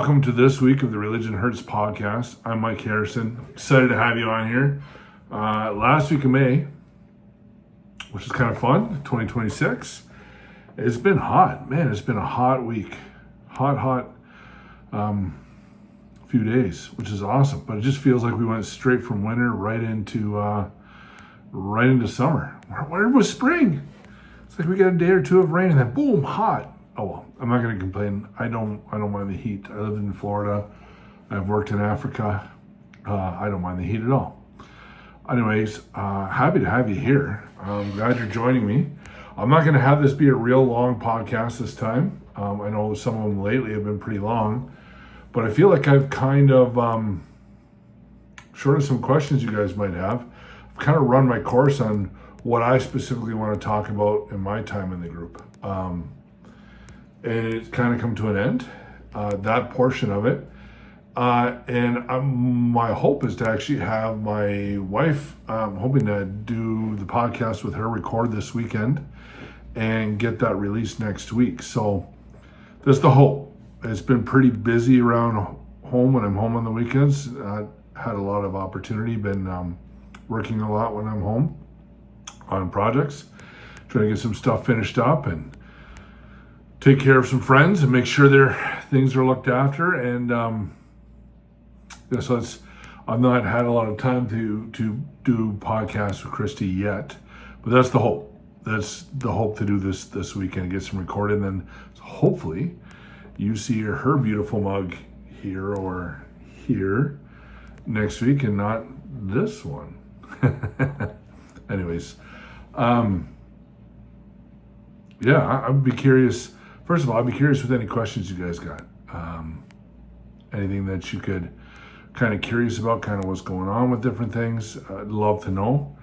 Welcome to this week of the Religion Hurts podcast. I'm Mike Harrison. Excited to have you on here. Last week of May, which is kind of fun, 2026. It's been hot. Man, it's been a hot week. Hot few days, which is awesome. But it just feels like we went straight from winter right into summer. Where was spring? It's like we got a day or two of rain and then boom, hot. Oh well, I'm not going to complain. I don't mind the heat. I live in Florida. I've worked in Africa. I don't mind the heat at all. Anyways, happy to have you here. I'm glad you're joining me. I'm not going to have this be a real long podcast this time. I know some of them lately have been pretty long, but I feel like I've kind of, short of some questions you guys might have, I've kind of run my course on what I specifically want to talk about in my time in the group. And it's kind of come to an end, that portion of it. And my hope is to actually have my wife, I'm hoping to do the podcast with her, record this weekend, and get that released next week. So that's the hope. It's been pretty busy around home when I'm home on the weekends. Had a lot of opportunity, been working a lot when I'm home on projects, trying to get some stuff finished up and take care of some friends and make sure their things are looked after. And so I've not had a lot of time to do podcasts with Christy yet, but that's the hope. That's the hope, to do this weekend, get some recorded, and then hopefully you see her beautiful mug here or here next week and not this one. Anyways, I'd be curious. First of all, I'd be curious with any questions you guys got. Anything that you could kind of curious about, kind of what's going on with different things. I'd love to know.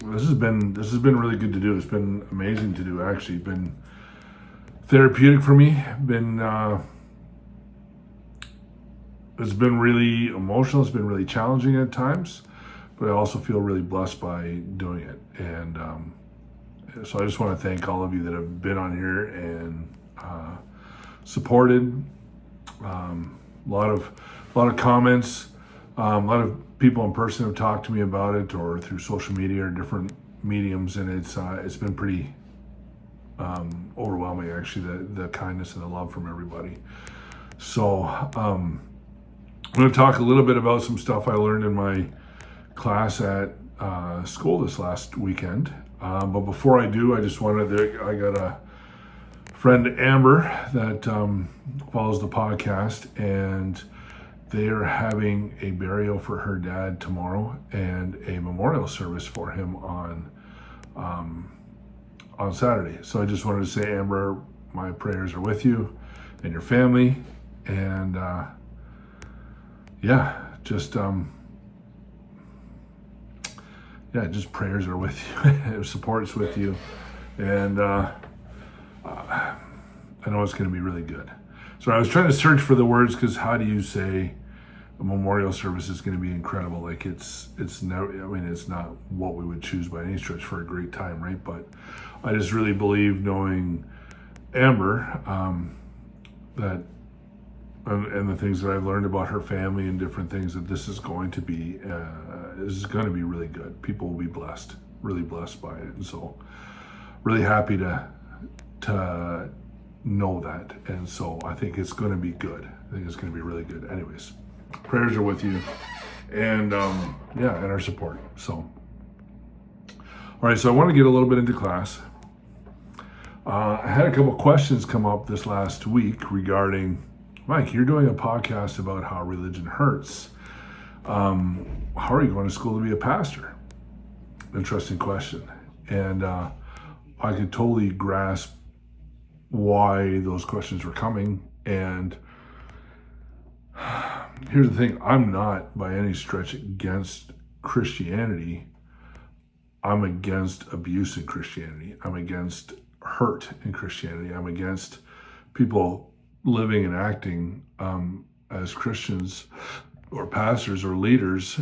This has been really good to do. It's been amazing to do, actually. Been therapeutic for me. It's been really emotional. It's been really challenging at times, but I also feel really blessed by doing it. And so I just want to thank all of you that have been on here and supported. A lot of comments. A lot of people in person have talked to me about it, or through social media or different mediums, and it's been pretty overwhelming, actually, the kindness and the love from everybody. So I'm going to talk a little bit about some stuff I learned in my class at school this last weekend. But before I do, I got a friend, Amber, that follows the podcast, and they are having a burial for her dad tomorrow and a memorial service for him on Saturday. So I just wanted to say, Amber, my prayers are with you and your family, and just prayers are with you. Support's with you. And I know it's going to be really good. So I was trying to search for the words, because how do you say a memorial service is going to be incredible? Like it's never, it's not what we would choose by any stretch for a great time, right? But I just really believe, knowing Amber, that and the things that I've learned about her family and different things, that this is going to be really good. People will be blessed, really blessed by it. And so really happy to know that. And so I think it's going to be good. I think it's going to be really good. Anyways, prayers are with you, and and our support. So, all right, so I want to get a little bit into class. I had a couple questions come up this last week regarding, Mike, you're doing a podcast about how religion hurts. How are you going to school to be a pastor? Interesting question. And I could totally grasp why those questions were coming. And here's the thing. I'm not by any stretch against Christianity. I'm against abuse in Christianity. I'm against hurt in Christianity. I'm against people living and acting as Christians or pastors or leaders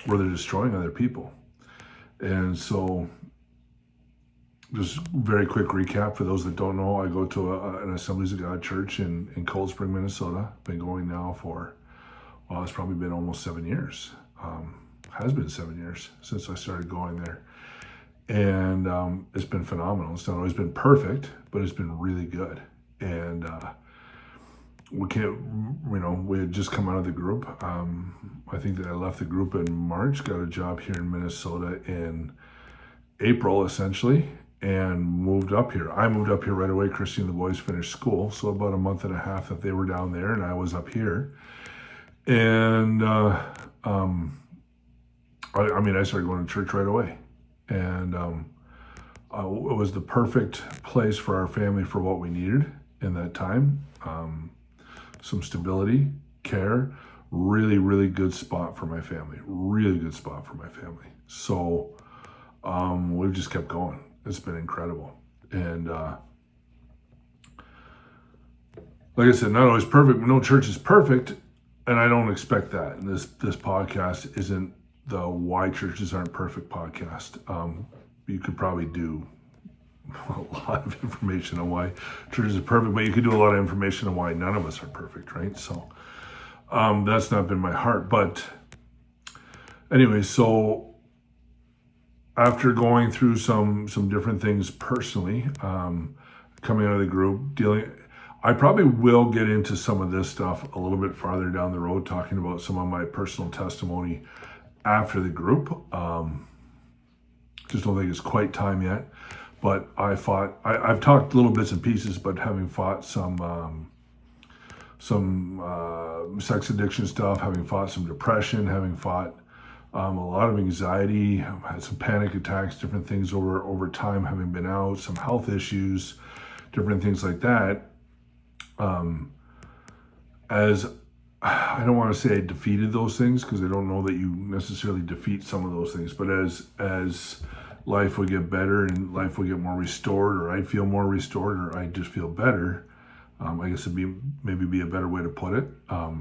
where they're destroying other people. And so just very quick recap for those that don't know. I go to an Assemblies of God church in Cold Spring, Minnesota. Been going now for, well, it's probably been almost 7 years. Has been 7 years since I started going there. And it's been phenomenal. It's not always been perfect, but it's been really good. And we had just come out of the group. I think that I left the group in March, got a job here in Minnesota in April, essentially, and moved up here. I moved up here right away. Christy and the boys finished school, so about a month and a half that they were down there, and I was up here. And I started going to church right away, and it was the perfect place for our family for what we needed in that time. Some stability, care, really, really good spot for my family. Really good spot for my family. So we've just kept going. It's been incredible. And like I said, not always perfect. No church is perfect, and I don't expect that. And this podcast isn't the Why Churches Aren't Perfect podcast. You could probably do a lot of information on why churches are perfect, but you could do a lot of information on why none of us are perfect, right? So that's not been my heart. But anyway, so after going through some different things personally, coming out of the group, I probably will get into some of this stuff a little bit farther down the road, talking about some of my personal testimony after the group. Just don't think it's quite time yet. But I've talked little bits and pieces, but having fought some sex addiction stuff, having fought some depression, having fought a lot of anxiety, had some panic attacks, different things over time, having been out, some health issues, different things like that. As I don't want to say I defeated those things, because I don't know that you necessarily defeat some of those things, but as life will get better and life will get more restored, or I feel more restored, or I just feel better, I guess it'd be a better way to put it. I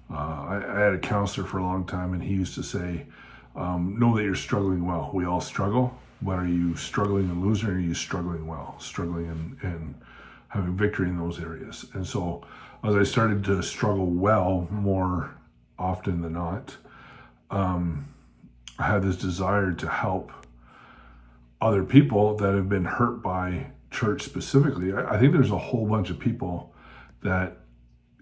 had a counselor for a long time, and he used to say, know that you're struggling well. We all struggle, but are you struggling and losing, or are you struggling well, struggling and having victory in those areas? And so as I started to struggle well more often than not, I had this desire to help other people that have been hurt by church specifically. I think there's a whole bunch of people that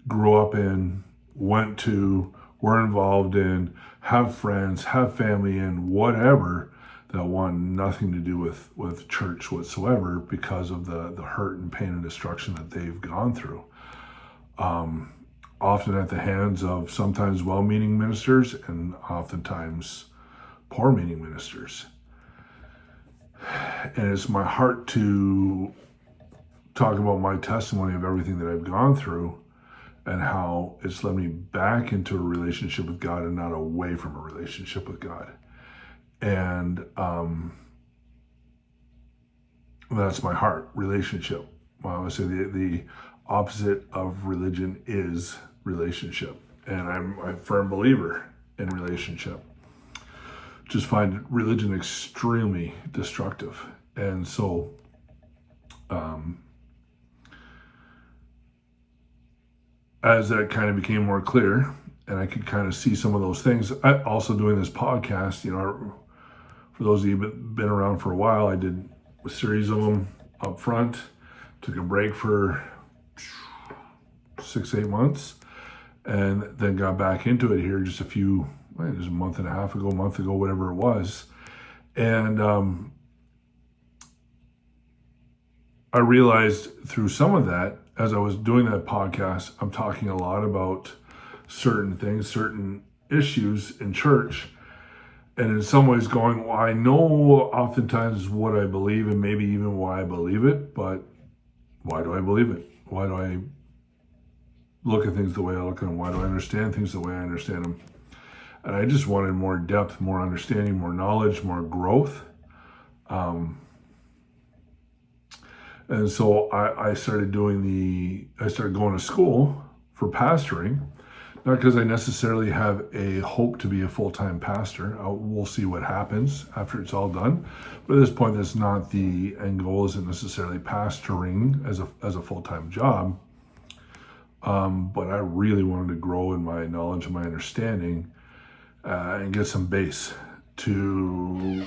grew up in, went to, were involved in, have friends, have family in, whatever, that want nothing to do with church whatsoever, because of the hurt and pain and destruction that they've gone through. Often at the hands of sometimes well-meaning ministers, and oftentimes poor-meaning ministers. And it's my heart to talk about my testimony of everything that I've gone through, and how it's led me back into a relationship with God and not away from a relationship with God. And that's my heart, relationship. Well, I would say the opposite of religion is relationship. And I'm a firm believer in relationship. Just find religion extremely destructive. And so as that kind of became more clear, and I could kind of see some of those things, I also doing this podcast, for those of you who've been around for a while, I did a series of them up front, took a break for 6-8 months, and then got back into it here just it was a month ago, whatever it was. And I realized through some of that, as I was doing that podcast, I'm talking a lot about certain things, certain issues in church, and in some ways going, well, I know oftentimes what I believe, and maybe even why I believe it, but why do I believe it? Why do I look at things the way I look at them? Why do I understand things the way I understand them? And I just wanted more depth, more understanding, more knowledge, more growth. And so I started going to school for pastoring. Not because I necessarily have a hope to be a full-time pastor. We'll see what happens after it's all done. But at this point, that's not the end goal. Isn't necessarily pastoring as a full-time job. But I really wanted to grow in my knowledge and my understanding and get some base to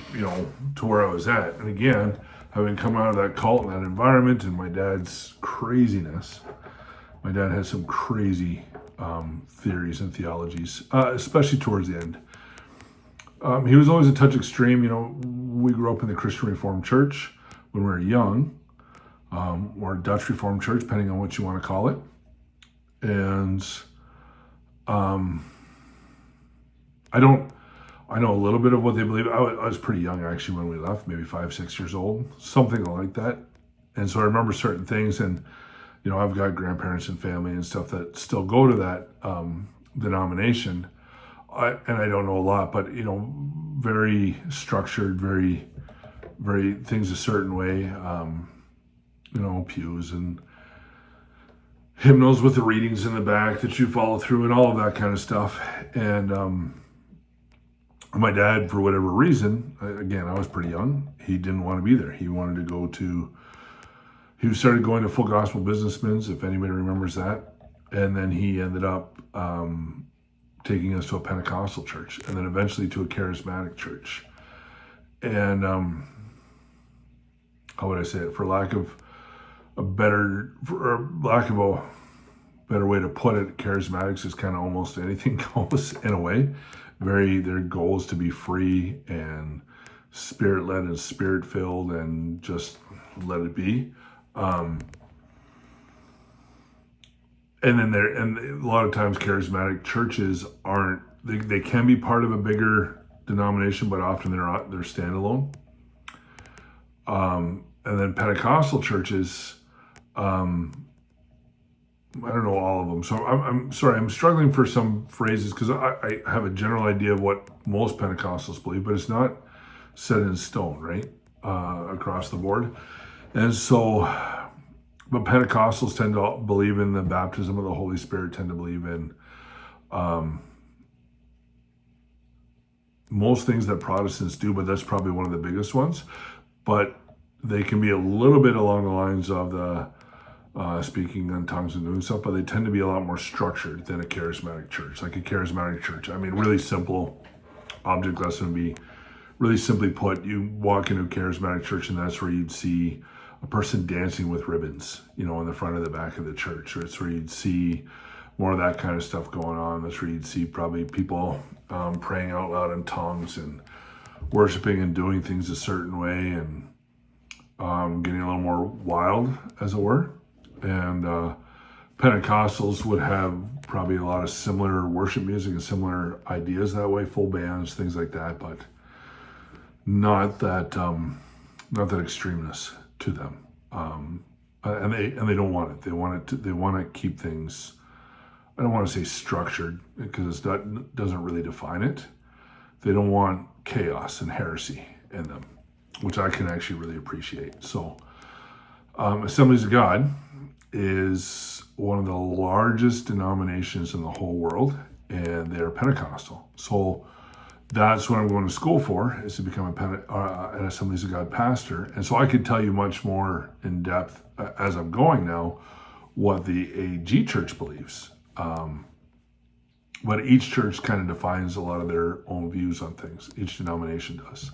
where I was at. And again, having come out of that cult and that environment and my dad's craziness, my dad had some crazy theories and theologies, especially towards the end. He was always a touch extreme. We grew up in the Christian Reformed Church when we were young, or Dutch Reformed Church, depending on what you want to call it. And I know a little bit of what they believe. I was pretty young actually when we left, maybe 5, 6 years old, something like that. And so I remember certain things, and I've got grandparents and family and stuff that still go to that denomination. And I don't know a lot, but very structured, very, very things a certain way. Pews and hymnals with the readings in the back that you follow through and all of that kind of stuff. And my dad, for whatever reason, again, I was pretty young, he didn't want to be there. He wanted to he started going to Full Gospel Businessmen's, if anybody remembers that. And then he ended up taking us to a Pentecostal church, and then eventually to a charismatic church. And how would I say it? For lack of a better way to put it, charismatics is kind of almost anything goes in a way. Their goal is to be free and spirit-led and spirit-filled and just let it be. And then a lot of times charismatic churches aren't, they can be part of a bigger denomination, but often they're standalone. And then Pentecostal churches, I don't know all of them. So I'm sorry, I'm struggling for some phrases because I have a general idea of what most Pentecostals believe, but it's not set in stone, right? Across the board. And so, but Pentecostals tend to believe in the baptism of the Holy Spirit, tend to believe in most things that Protestants do, but that's probably one of the biggest ones. But they can be a little bit along the lines of the speaking in tongues and doing stuff, but they tend to be a lot more structured than a charismatic church. Like a charismatic church, really simple object lesson would be, really simply put, you walk into a charismatic church and that's where you'd see a person dancing with ribbons, in the front of the back of the church. Or it's where you'd see more of that kind of stuff going on. That's where you'd see probably people praying out loud in tongues and worshiping and doing things a certain way and getting a little more wild, as it were. And Pentecostals would have probably a lot of similar worship music and similar ideas that way, full bands, things like that, but not that extremeness to them. And they don't want it. They want to keep things, I don't want to say structured because it doesn't really define it. They don't want chaos and heresy in them, which I can actually really appreciate. So Assemblies of God is one of the largest denominations in the whole world, and they're Pentecostal. So that's what I'm going to school for, is to become an Assemblies of God pastor. And so I could tell you much more in depth as I'm going now what the AG Church believes. But each church kind of defines a lot of their own views on things. Each denomination does.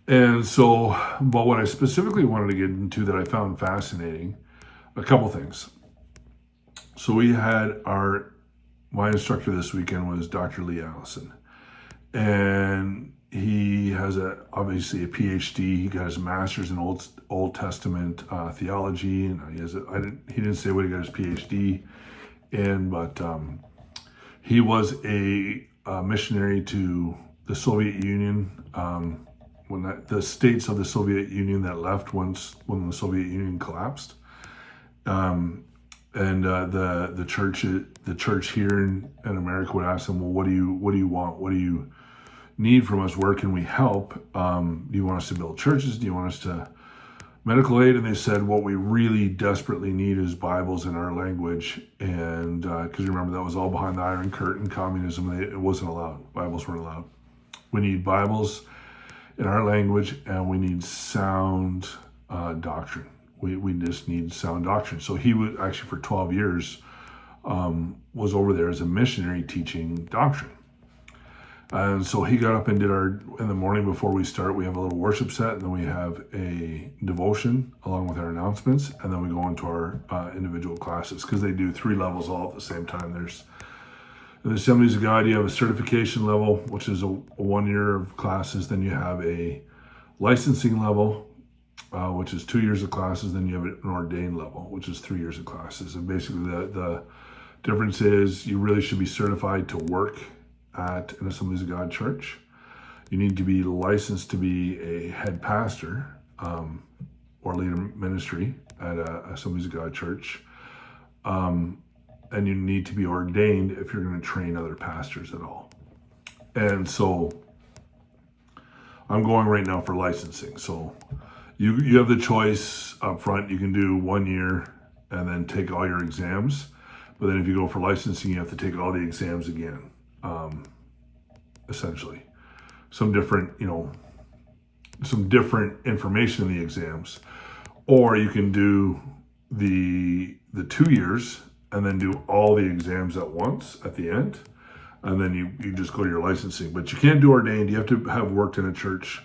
And so, but what I specifically wanted to get into that I found fascinating, a couple things. So we had my instructor this weekend was Dr. Lee Allison. And he has obviously a PhD. He got his master's in Old Testament theology, and he didn't say what he got his PhD in, but he was a missionary to the Soviet Union, when the states of the Soviet Union that left when the Soviet Union collapsed. And the church here in America would ask them, well, what do you want? What do you need from us? Where can we help? Do you want us to build churches? Do you want us to medical aid, and they said what we really desperately need is Bibles in our language. And because remember, that was all behind the Iron Curtain, communism, it wasn't allowed. Bibles weren't allowed. We need Bibles in our language, and we need sound doctrine. We just need sound doctrine. So he was actually for 12 years was over there as a missionary teaching doctrine. And so he got up and did in the morning before we start, we have a little worship set, and then we have a devotion along with our announcements, and then we go into our individual classes, because they do 3 levels all at the same time. There's in the Assemblies of God, you have a certification level, which is a 1 year of classes. Then you have a licensing level, which is 2 years of classes. Then you have an ordained level, which is 3 years of classes. And basically the difference is you really should be certified to work at an Assemblies of God church. You need to be licensed to be a head pastor or lead a ministry at a Assemblies of God church. And you need to be ordained if you're going to train other pastors at all. And so I'm going right now for licensing. So you have the choice up front. You can do 1 year and then take all your exams. But then if you go for licensing, you have to take all the exams again, essentially. Some different information in the exams. Or you can do the 2 years and then do all the exams at once at the end, and then you just go to your licensing. But you can't do ordained. You have to have worked in a church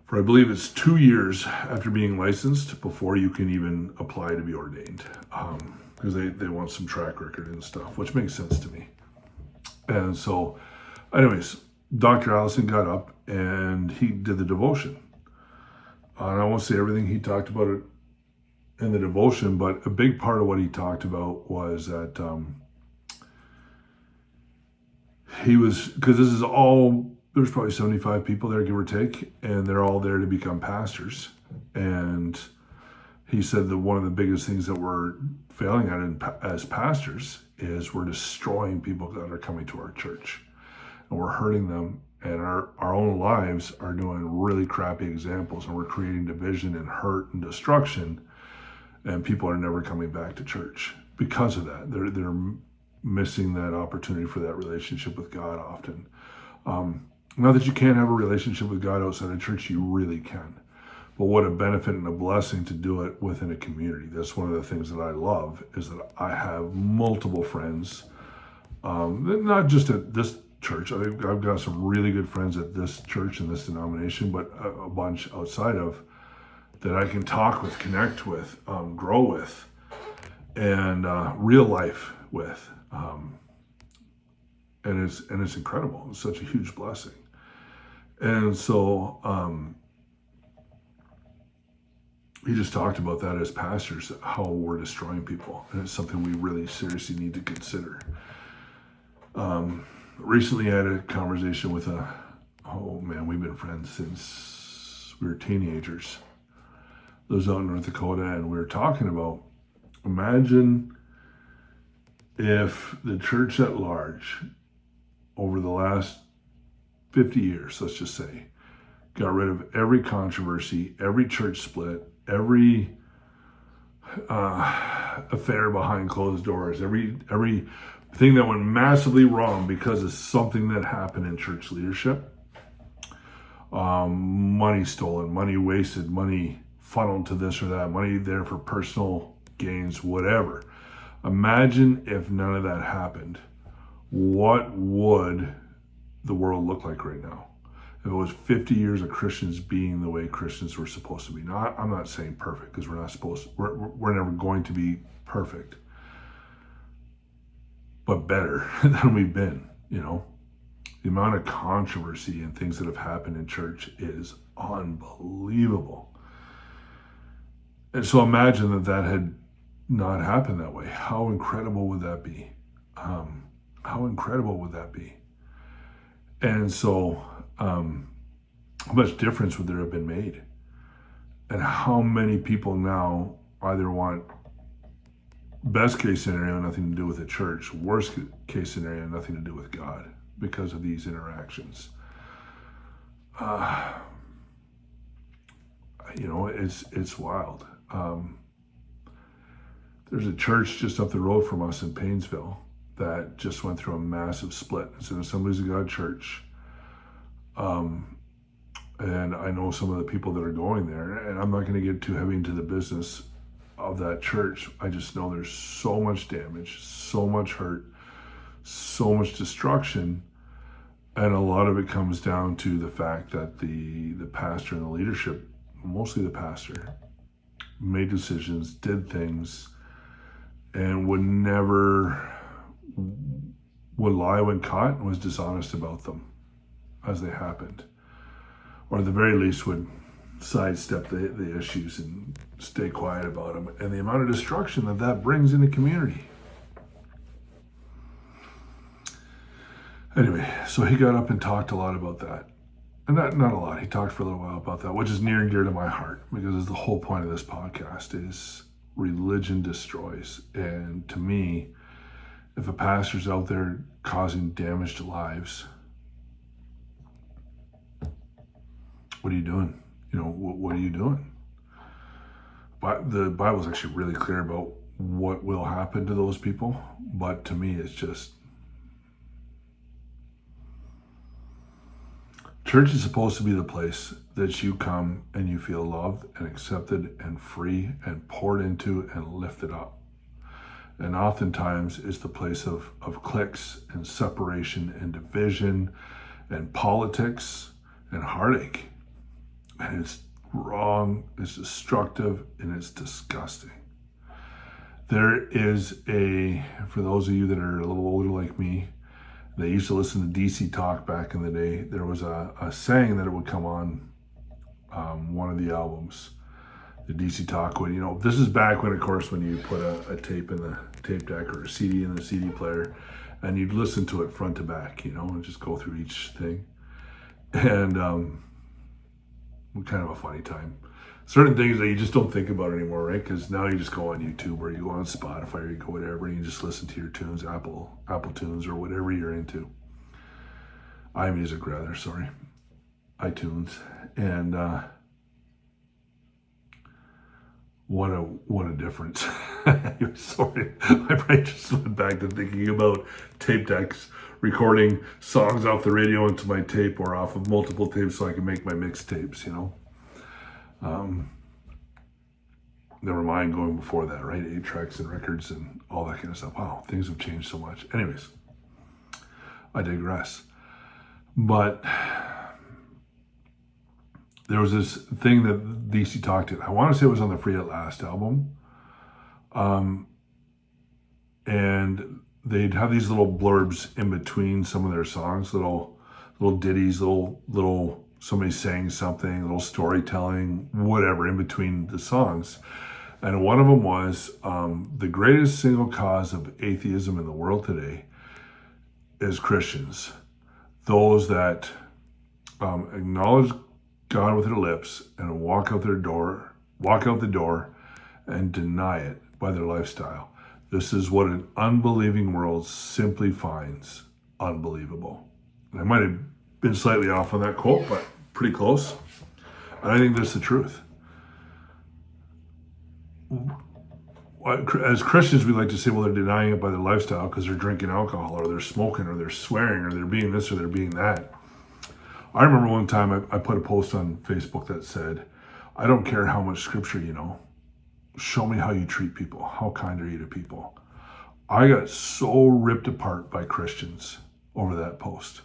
for, I believe it's 2 years after being licensed before you can even apply to be ordained, because they want some track record and stuff, which makes sense to me. And so anyways, Dr. Allison got up and he did the devotion. And I won't say everything he talked about it in the devotion, but a big part of what he talked about was that because this is all, there's probably 75 people there, give or take, and they're all there to become pastors. And he said that one of the biggest things that we're failing at as pastors is we're destroying people that are coming to our church, and we're hurting them, and our own lives are doing really crappy examples, and we're creating division and hurt and destruction. And people are never coming back to church because of that. They're missing that opportunity for that relationship with God often. Not that you can't have a relationship with God outside of church, you really can. But what a benefit and a blessing to do it within a community. That's one of the things that I love, is that I have multiple friends, not just at this church. I've got some really good friends at this church and this denomination, but a bunch outside of, that I can talk with, connect with, grow with, and real life with, and it's incredible. It's such a huge blessing. And so he just talked about that as pastors, how we're destroying people, and it's something we really seriously need to consider. Recently, I had a conversation with we've been friends since we were teenagers. Lives out in North Dakota, and we were talking about, imagine if the church at large over the last 50 years, let's just say, got rid of every controversy, every church split, every affair behind closed doors, every thing that went massively wrong because of something that happened in church leadership, money stolen, money wasted, money funneled to this or that, money there for personal gains, whatever. Imagine if none of that happened. What would the world look like right now? If it was 50 years of Christians being the way Christians were supposed to be. Now, I'm not saying perfect, because we're never going to be perfect, but better than we've been, The amount of controversy and things that have happened in church is unbelievable. And so imagine that had not happened that way. How incredible would that be? How incredible would that be? And so how much difference would there have been made? And how many people now either want, best case scenario, nothing to do with the church, worst case scenario, nothing to do with God because of these interactions. it's wild. There's a church just up the road from us in Paynesville that just went through a massive split. It's an Assemblies of God church. And I know some of the people that are going there, and I'm not going to get too heavy into the business of that church. I just know there's so much damage, so much hurt, so much destruction. And a lot of it comes down to the fact that the pastor and the leadership, mostly the pastor, made decisions, did things, and would lie when caught and was dishonest about them as they happened. Or at the very least would sidestep the issues and stay quiet about them. And the amount of destruction that brings in the community. Anyway, so he got up and talked a lot about that. And not a lot, he talked for a little while about that, which is near and dear to my heart, because the whole point of this podcast is religion destroys. And to me, if a pastor's out there causing damage to lives, what are you doing? What are you doing? But the Bible's actually really clear about what will happen to those people. But to me, it's just, church is supposed to be the place that you come and you feel loved and accepted and free and poured into and lifted up. And oftentimes it's the place of cliques and separation and division and politics and heartache. And it's wrong, it's destructive, and it's disgusting. There is for those of you that are a little older like me, they used to listen to DC Talk back in the day. There was a saying that it would come on one of the albums. The DC Talk would, this is back when, of course, when you put a tape in the tape deck or a CD in the CD player, and you'd listen to it front to back, and just go through each thing. And kind of a funny time. Certain things that you just don't think about anymore, right? Because now you just go on YouTube or you go on Spotify or you go whatever, and you just listen to your tunes, Apple Tunes or whatever you're into. iMusic rather, sorry. iTunes. And what a difference. Sorry, my brain just went back to thinking about tape decks, recording songs off the radio into my tape or off of multiple tapes so I can make my mixtapes, Never mind going before that, right? 8-tracks and records and all that kind of stuff. Wow, things have changed so much. Anyways, I digress. But there was this thing that DC Talk did. I want to say it was on the Free at Last album. And they'd have these little blurbs in between some of their songs, little ditties, little somebody saying something, little storytelling, whatever in between the songs. And one of them was the greatest single cause of atheism in the world today is Christians, those that acknowledge God with their lips and walk out the door and deny it by their lifestyle. This is what an unbelieving world simply finds unbelievable. And I might have been slightly off on that quote, but pretty close. And I think that's the truth. As Christians, we like to say, well, they're denying it by their lifestyle because they're drinking alcohol or they're smoking or they're swearing or they're being this or they're being that. I remember one time I put a post on Facebook that said, I don't care how much scripture you know. Show me how you treat people. How kind are you to people? I got so ripped apart by Christians over that post.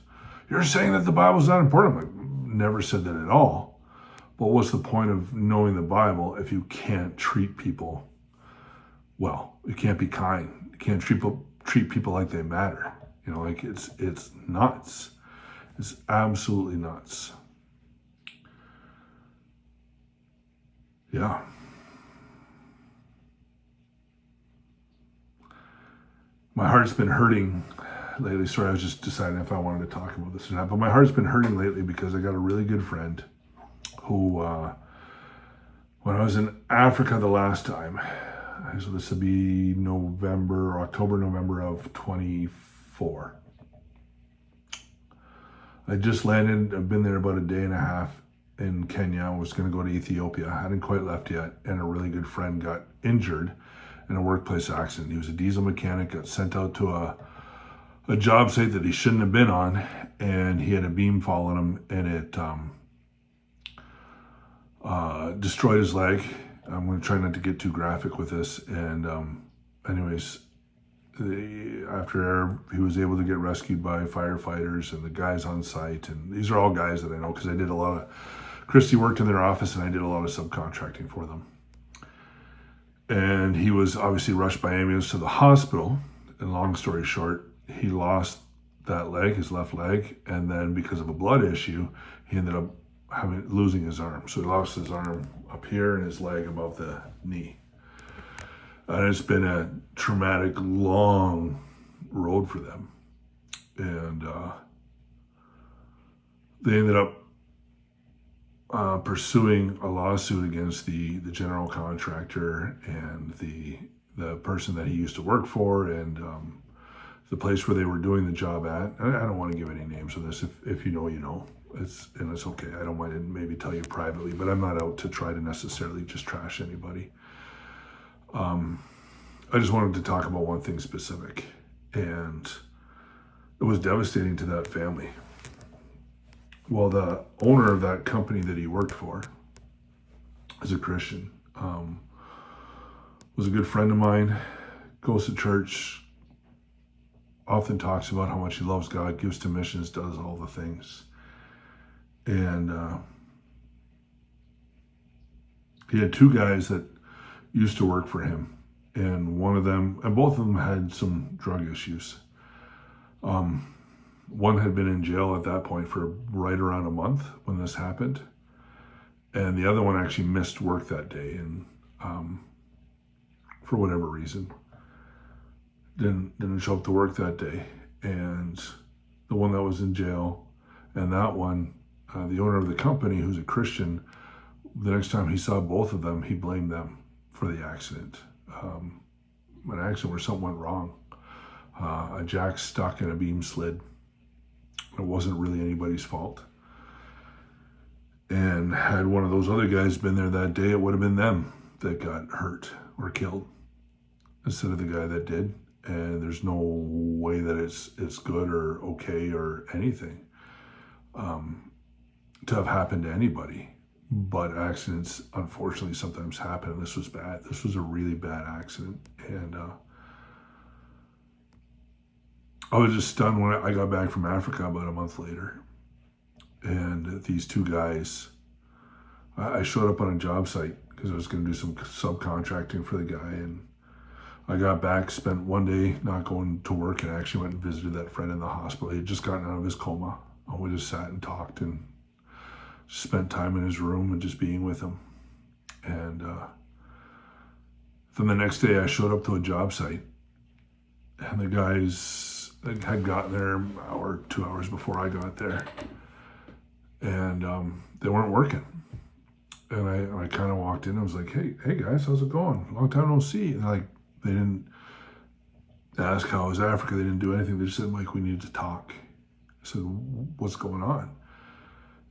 You're saying that the Bible's not important. I'm like, never said that at all. But what's the point of knowing the Bible if you can't treat people well? You can't be kind. You can't treat people like they matter. Like it's nuts. It's absolutely nuts. Yeah. My heart's been hurting lately. Sorry, I was just deciding if I wanted to talk about this or not. But my heart's been hurting lately because I got a really good friend who, when I was in Africa the last time, so this would be October, November of 24. I just landed. I've been there about a day and a half, in Kenya. I was going to go to Ethiopia. I hadn't quite left yet, and a really good friend got injured in a workplace accident. He was a diesel mechanic, got sent out to a job site that he shouldn't have been on, and he had a beam fall on him, and it destroyed his leg. I'm going to try not to get too graphic with this. And anyways, after he was able to get rescued by firefighters and the guys on site, and these are all guys that I know because I did a lot of, Christy worked in their office and I did a lot of subcontracting for them. And he was obviously rushed by ambulance to the hospital. And long story short, he lost that leg, his left leg, and then because of a blood issue, he ended up losing his arm. So he lost his arm up here and his leg above the knee. And it's been a traumatic, long road for them. And they ended up pursuing a lawsuit against the general contractor and the person that he used to work for, and the place where they were doing the job at. I don't want to give any names of this. If you know, you know. It's okay. I don't mind to maybe tell you privately, but I'm not out to try to necessarily just trash anybody. I just wanted to talk about one thing specific, and it was devastating to that family. Well, the owner of that company that he worked for is a Christian, was a good friend of mine, goes to church, often talks about how much he loves God, gives to missions, does all the things. And he had two guys that used to work for him. And one of them, and both of them had some drug issues. One had been in jail at that point for right around a month when this happened. And the other one actually missed work that day, and for whatever reason, didn't show up to work that day. And the one that was in jail, and that one, the owner of the company, who's a Christian, the next time he saw both of them, he blamed them for the accident. An accident where something went wrong. A jack stuck and a beam slid. It wasn't really anybody's fault. And had one of those other guys been there that day, it would have been them that got hurt or killed instead of the guy that did. And there's no way that it's good or okay or anything to have happened to anybody. But accidents, unfortunately, sometimes happen, and this was bad. This was a really bad accident. And I was just stunned when I got back from Africa about a month later. And these two guys, I showed up on a job site because I was going to do some subcontracting for the guy. And I got back, spent one day not going to work, and actually went and visited that friend in the hospital. He had just gotten out of his coma. And we just sat and talked and spent time in his room and just being with him. And then the next day I showed up to a job site, and the guys had gotten there an hour, 2 hours before I got there, and they weren't working. And I kind of walked in and was like, hey guys, how's it going? Long time no see. And they didn't ask how was Africa. They didn't do anything. They just said, Mike, we need to talk. I said, what's going on?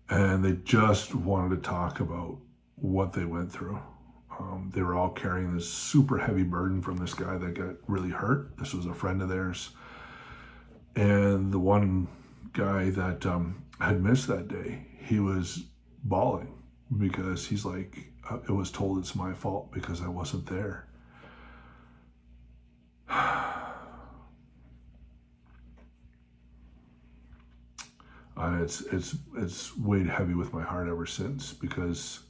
And they just wanted to talk about what they went through. They were all carrying this super heavy burden from this guy that got really hurt. This was a friend of theirs. And the one guy that had missed that day, he was bawling because he's like, it was told it's my fault because I wasn't there. And it's weighed heavy with my heart ever since, because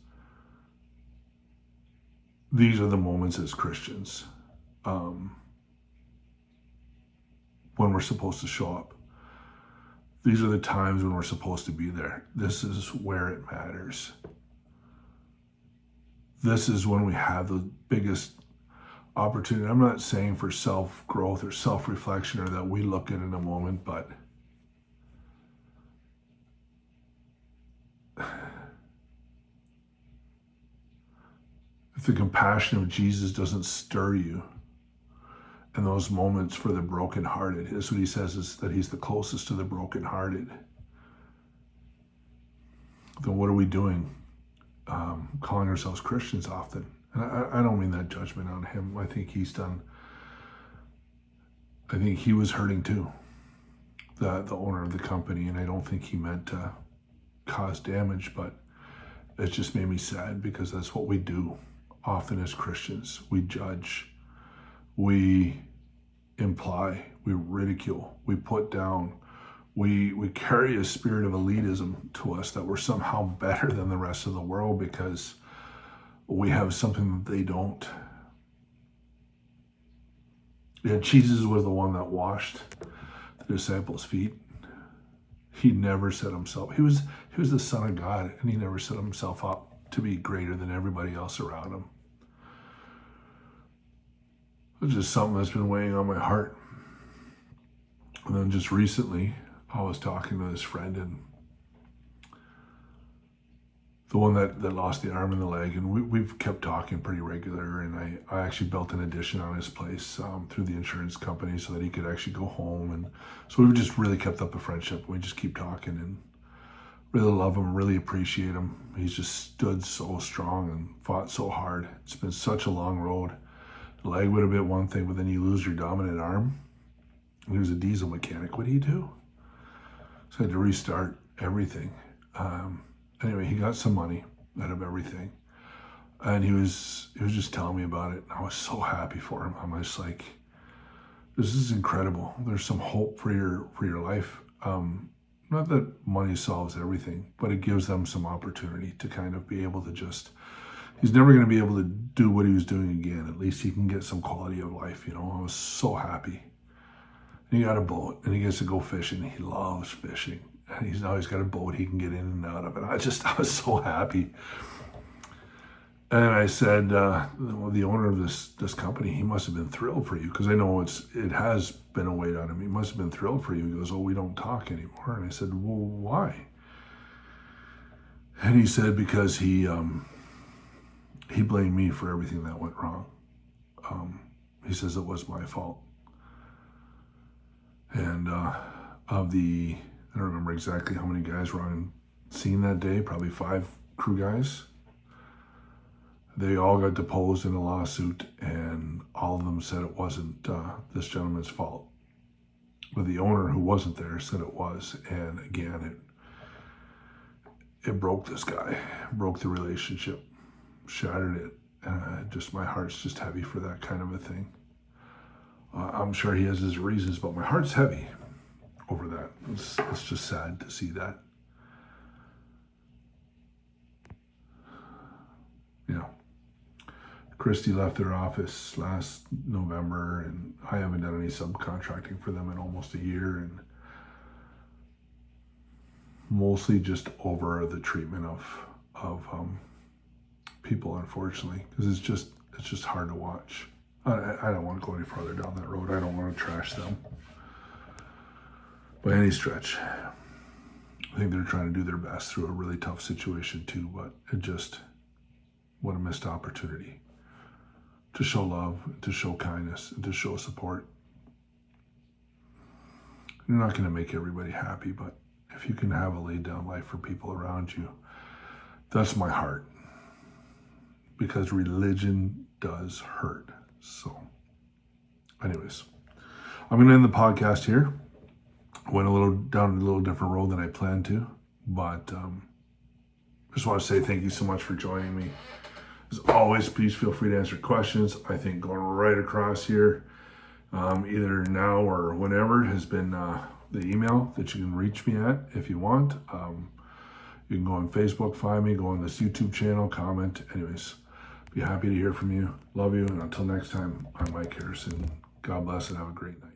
these are the moments as Christians when we're supposed to show up. These are the times when we're supposed to be there. This is where it matters. This is when we have the biggest opportunity. I'm not saying for self-growth or self-reflection or that we look at in a moment, but if the compassion of Jesus doesn't stir you in those moments for the brokenhearted, that's what he says, is that he's the closest to the brokenhearted. then what are we doing calling ourselves Christians often? And I don't mean that judgment on him. I think he was hurting too, the owner of the company, and I don't think he meant to cause damage, but it just made me sad because that's what we do often as Christians. We judge, we imply, we ridicule, we put down, we carry a spirit of elitism to us, that we're somehow better than the rest of the world because we have something that they don't. Yeah, Jesus was the one that washed the disciples' feet. He never set himself, he was the Son of God, and he never set himself up to be greater than everybody else around him. It's just something that's been weighing on my heart. And then just recently, I was talking to this friend, and the one that lost the arm and the leg, and we've kept talking pretty regular, and I actually built an addition on his place through the insurance company so that he could actually go home. And so we've just really kept up a friendship. We just keep talking and really love him, really appreciate him. He's just stood so strong and fought so hard. It's been such a long road. The leg would have been one thing, but then you lose your dominant arm. He was a diesel mechanic. What do you do? So I had to restart everything. Anyway, he got some money out of everything, and he was just telling me about it. I was so happy for him. I'm just like, this is incredible. There's some hope for your life. Not that money solves everything, but it gives them some opportunity to kind of be able to just. He's never going to be able to do what he was doing again. At least he can get some quality of life. I was so happy. And he got a boat, and he gets to go fishing. He loves fishing. And he's got a boat he can get in and out of. And I was so happy. And I said, well, the owner of this company, he must have been thrilled for you, because I know it has been a weight on him. He must have been thrilled for you. He goes, oh, we don't talk anymore. And I said, well, why? And he said, because he blamed me for everything that went wrong. He says it was my fault. And I don't remember exactly how many guys were on scene that day, probably 5 crew guys. They all got deposed in a lawsuit, and all of them said it wasn't this gentleman's fault. But the owner, who wasn't there, said it was. And again, it broke this guy, broke the relationship, shattered it. Just my heart's just heavy for that kind of a thing. I'm sure he has his reasons, but my heart's heavy over that. It's just sad to see that. Christie left their office last November, and I haven't done any subcontracting for them in almost a year, and mostly just over the treatment of people, unfortunately, because it's just hard to watch. I don't want to go any further down that road. I don't want to trash them by any stretch. I think they're trying to do their best through a really tough situation too, but what a missed opportunity to show love, to show kindness, and to show support. You're not going to make everybody happy, but if you can have a laid down life for people around you, that's my heart. Because religion does hurt. So, anyways, I'm going to end the podcast here. Went down a little different road than I planned to, but just want to say thank you so much for joining me. As always, please feel free to answer questions. I think going right across here, either now or whenever, has been the email that you can reach me at if you want. You can go on Facebook, find me, go on this YouTube channel, comment. Anyways, be happy to hear from you. Love you, and until next time, I'm Mike Harrison. God bless and have a great night.